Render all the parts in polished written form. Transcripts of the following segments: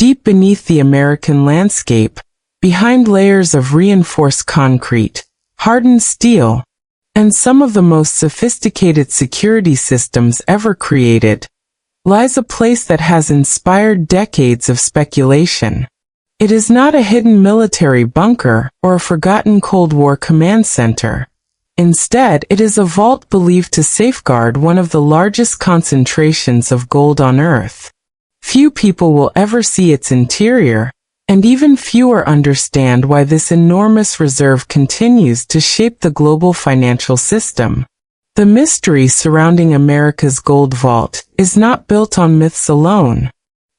deep beneath the American landscape, behind layers of reinforced concrete, hardened steel, and some of the most sophisticated security systems ever created, lies a place that has inspired decades of speculation. It is not a hidden military bunker or a forgotten Cold War command center. Instead, it is a vault believed to safeguard one of the largest concentrations of gold on Earth. Few people will ever see its interior, and even fewer understand why this enormous reserve continues to shape the global financial system. The mystery surrounding America's gold vault is not built on myths alone.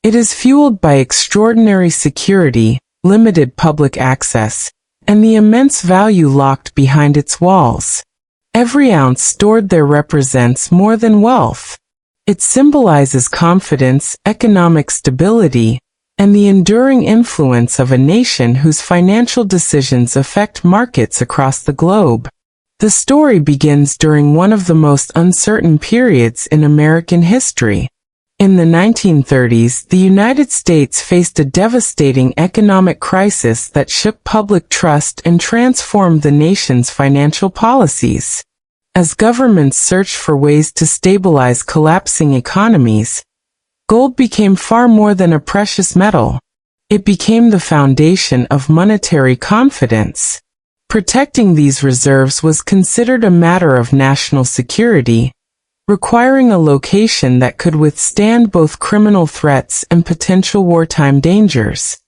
It is fueled by extraordinary security, limited public access, and the immense value locked behind its walls. Every ounce stored there represents more than wealth. It symbolizes confidence, economic stability, and the enduring influence of a nation whose financial decisions affect markets across the globe. The story begins during one of the most uncertain periods in American history. In the 1930s, the United States faced a devastating economic crisis that shook public trust and transformed the nation's financial policies. As governments searched for ways to stabilize collapsing economies, gold became far more than a precious metal. It became the foundation of monetary confidence. Protecting these reserves was considered a matter of national security, requiring a location that could withstand both criminal threats and potential wartime dangers.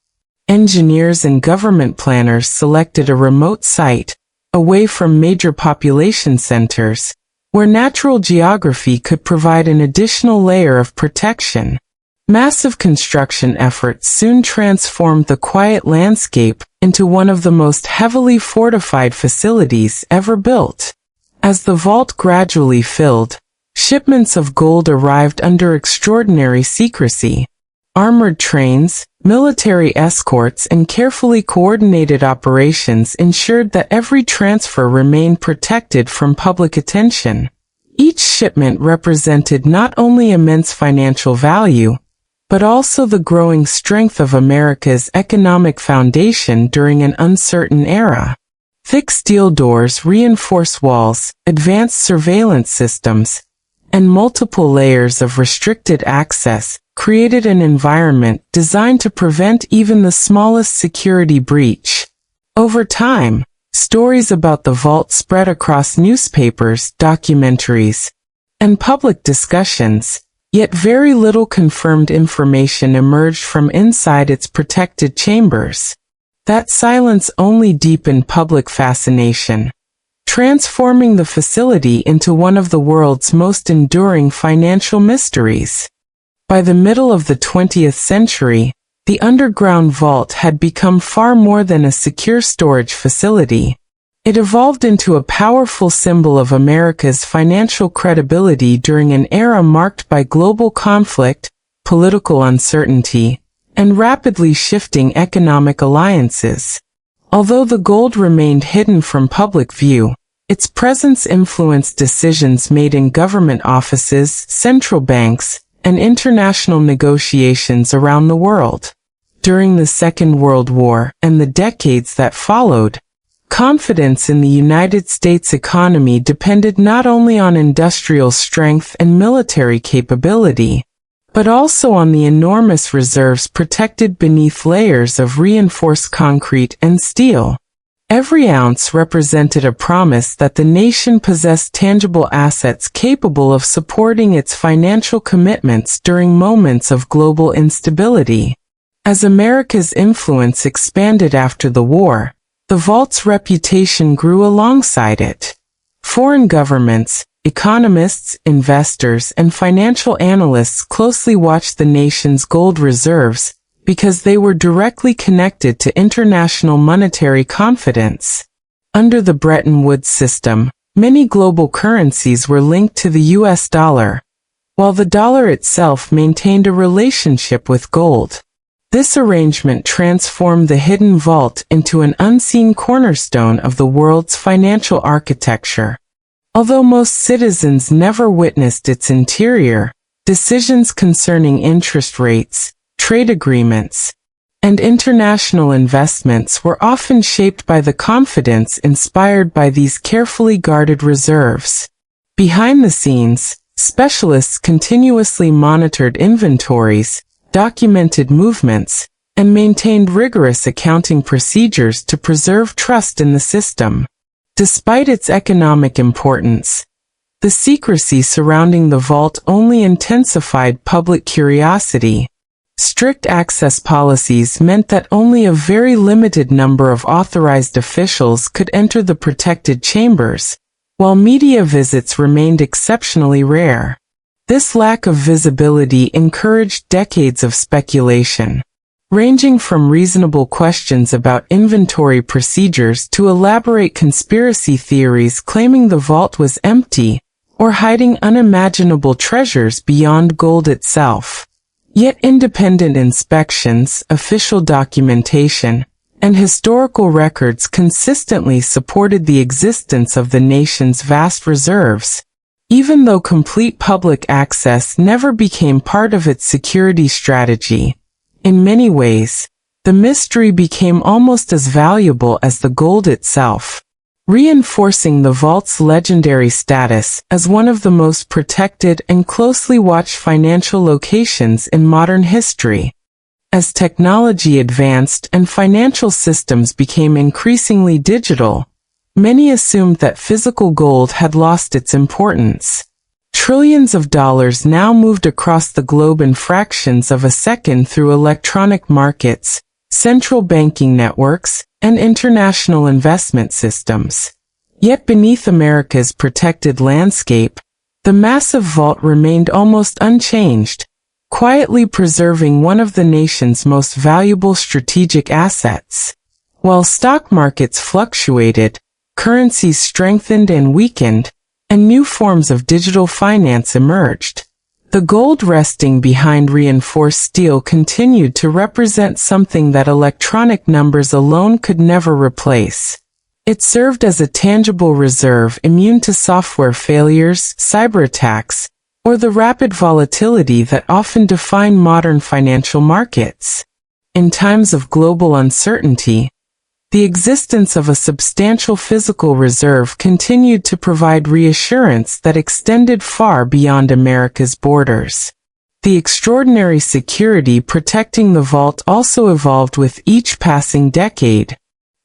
Engineers and government planners selected a remote site, away from major population centers, where natural geography could provide an additional layer of protection. Massive construction efforts soon transformed the quiet landscape into one of the most heavily fortified facilities ever built. As the vault gradually filled, shipments of gold arrived under extraordinary secrecy. Armored trains, military escorts, and carefully coordinated operations ensured that every transfer remained protected from public attention. Each shipment represented not only immense financial value, but also the growing strength of America's economic foundation during an uncertain era. Thick steel doors, reinforced walls, advanced surveillance systems, and multiple layers of restricted access created an environment designed to prevent even the smallest security breach. Over time, stories about the vault spread across newspapers, documentaries, and public discussions, yet very little confirmed information emerged from inside its protected chambers. That silence only deepened public fascination, transforming the facility into one of the world's most enduring financial mysteries. By the middle of the 20th century, the underground vault had become far more than a secure storage facility. It evolved into a powerful symbol of America's financial credibility during an era marked by global conflict, political uncertainty, and rapidly shifting economic alliances. Although the gold remained hidden from public view, its presence influenced decisions made in government offices, central banks, and international negotiations around the world. During the Second World War and the decades that followed, confidence in the United States economy depended not only on industrial strength and military capability, but also on the enormous reserves protected beneath layers of reinforced concrete and steel. Every ounce represented a promise that the nation possessed tangible assets capable of supporting its financial commitments during moments of global instability. As America's influence expanded after the war, the vault's reputation grew alongside it. Foreign governments, economists, investors, and financial analysts closely watched the nation's gold reserves, because they were directly connected to international monetary confidence. Under the Bretton Woods system, many global currencies were linked to the US dollar, while the dollar itself maintained a relationship with gold. This arrangement transformed the hidden vault into an unseen cornerstone of the world's financial architecture. Although most citizens never witnessed its interior, decisions concerning interest rates, trade agreements, and international investments were often shaped by the confidence inspired by these carefully guarded reserves. Behind the scenes, specialists continuously monitored inventories, documented movements, and maintained rigorous accounting procedures to preserve trust in the system. Despite its economic importance, the secrecy surrounding the vault only intensified public curiosity. Strict access policies meant that only a very limited number of authorized officials could enter the protected chambers, while media visits remained exceptionally rare. This lack of visibility encouraged decades of speculation, ranging from reasonable questions about inventory procedures to elaborate conspiracy theories claiming the vault was empty or hiding unimaginable treasures beyond gold itself. Yet independent inspections, official documentation, and historical records consistently supported the existence of the nation's vast reserves, even though complete public access never became part of its security strategy. In many ways, the mystery became almost as valuable as the gold itself, reinforcing the vault's legendary status as one of the most protected and closely watched financial locations in modern history. As technology advanced and financial systems became increasingly digital, many assumed that physical gold had lost its importance. Trillions of dollars now moved across the globe in fractions of a second through electronic markets, central banking networks, and international investment systems. Yet beneath America's protected landscape, the massive vault remained almost unchanged, quietly preserving one of the nation's most valuable strategic assets. While stock markets fluctuated, currencies strengthened and weakened, and new forms of digital finance emerged, the gold resting behind reinforced steel continued to represent something that electronic numbers alone could never replace. It served as a tangible reserve immune to software failures, cyber attacks, or the rapid volatility that often define modern financial markets. In times of global uncertainty, the existence of a substantial physical reserve continued to provide reassurance that extended far beyond America's borders. The extraordinary security protecting the vault also evolved with each passing decade.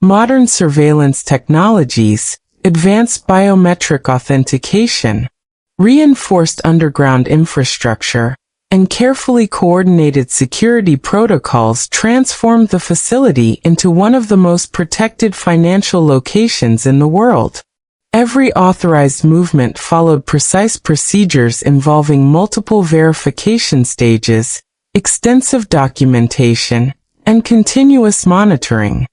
Modern surveillance technologies, advanced biometric authentication, reinforced underground infrastructure, and carefully coordinated security protocols transformed the facility into one of the most protected financial locations in the world. Every authorized movement followed precise procedures involving multiple verification stages, extensive documentation, and continuous monitoring.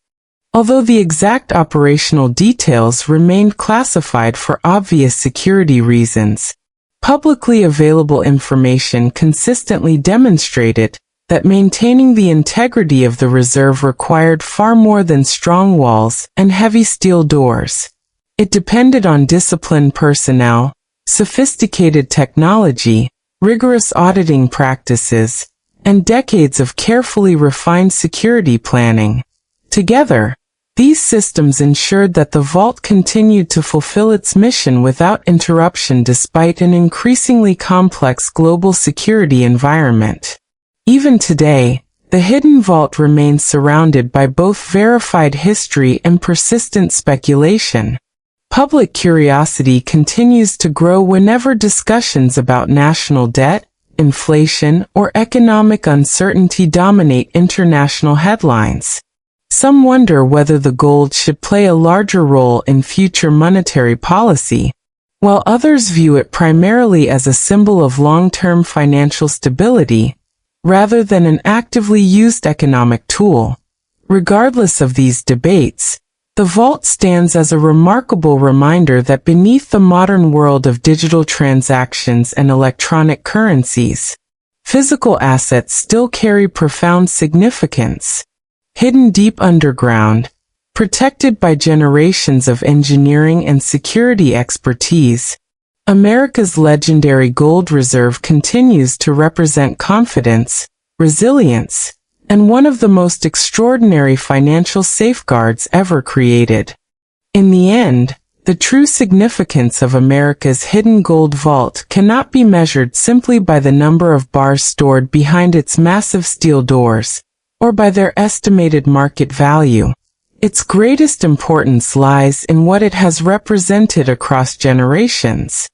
Although the exact operational details remained classified for obvious security reasons, publicly available information consistently demonstrated that maintaining the integrity of the reserve required far more than strong walls and heavy steel doors. It depended on disciplined personnel, sophisticated technology, rigorous auditing practices, and decades of carefully refined security planning. Together, these systems ensured that the vault continued to fulfill its mission without interruption despite an increasingly complex global security environment. Even today, the hidden vault remains surrounded by both verified history and persistent speculation. Public curiosity continues to grow whenever discussions about national debt, inflation, or economic uncertainty dominate international headlines. Some wonder whether the gold should play a larger role in future monetary policy, while others view it primarily as a symbol of long-term financial stability, rather than an actively used economic tool. Regardless of these debates, the vault stands as a remarkable reminder that beneath the modern world of digital transactions and electronic currencies, physical assets still carry profound significance. Hidden deep underground, protected by generations of engineering and security expertise, America's legendary gold reserve continues to represent confidence, resilience, and one of the most extraordinary financial safeguards ever created. In the end, the true significance of America's hidden gold vault cannot be measured simply by the number of bars stored behind its massive steel doors, or by their estimated market value. Its greatest importance lies in what it has represented across generations.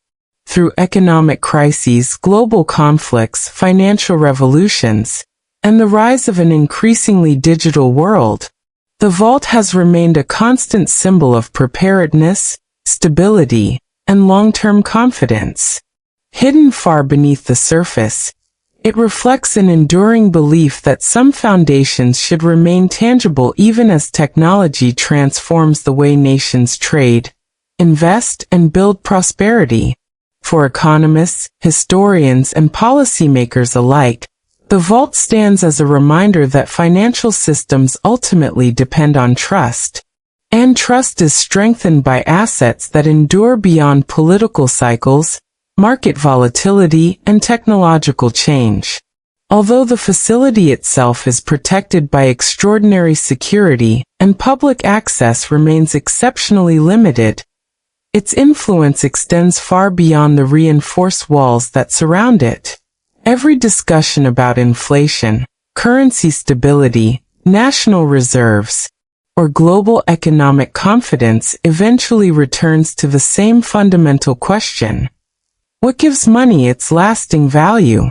Through economic crises, global conflicts, financial revolutions, and the rise of an increasingly digital world, the vault has remained a constant symbol of preparedness, stability, and long-term confidence. Hidden far beneath the surface, it reflects an enduring belief that some foundations should remain tangible even as technology transforms the way nations trade, invest, and build prosperity. For economists, historians, and policymakers alike, the vault stands as a reminder that financial systems ultimately depend on trust. And trust is strengthened by assets that endure beyond political cycles, market volatility, and technological change. Although the facility itself is protected by extraordinary security, and public access remains exceptionally limited, its influence extends far beyond the reinforced walls that surround it. Every discussion about inflation, currency stability, national reserves, or global economic confidence eventually returns to the same fundamental question. What gives money its lasting value?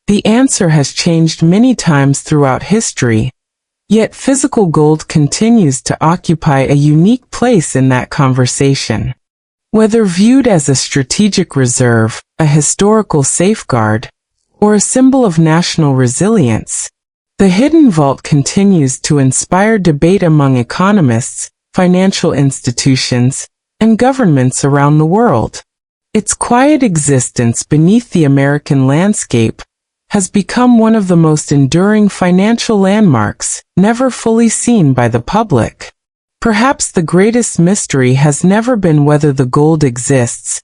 The answer has changed many times throughout history, yet physical gold continues to occupy a unique place in that conversation. Whether viewed as a strategic reserve, a historical safeguard, or a symbol of national resilience, the hidden vault continues to inspire debate among economists, financial institutions, and governments around the world. Its quiet existence beneath the American landscape has become one of the most enduring financial landmarks, never fully seen by the public. Perhaps the greatest mystery has never been whether the gold exists,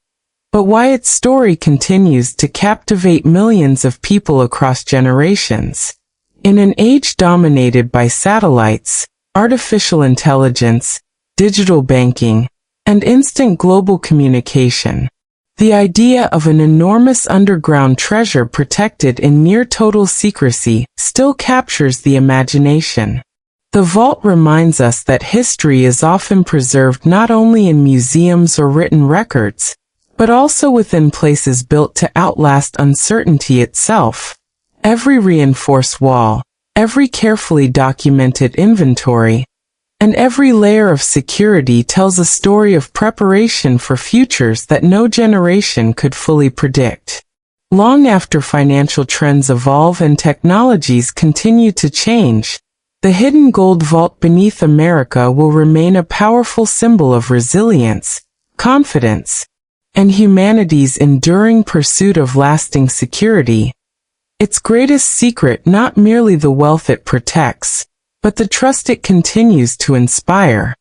but why its story continues to captivate millions of people across generations. In an age dominated by satellites, artificial intelligence, digital banking, and instant global communication, the idea of an enormous underground treasure protected in near total secrecy still captures the imagination. The vault reminds us that history is often preserved not only in museums or written records, but also within places built to outlast uncertainty itself. Every reinforced wall, every carefully documented inventory, and every layer of security tells a story of preparation for futures that no generation could fully predict. Long after financial trends evolve and technologies continue to change, the hidden gold vault beneath America will remain a powerful symbol of resilience, confidence, and humanity's enduring pursuit of lasting security. Its greatest secret not merely the wealth it protects, but the trust it continues to inspire.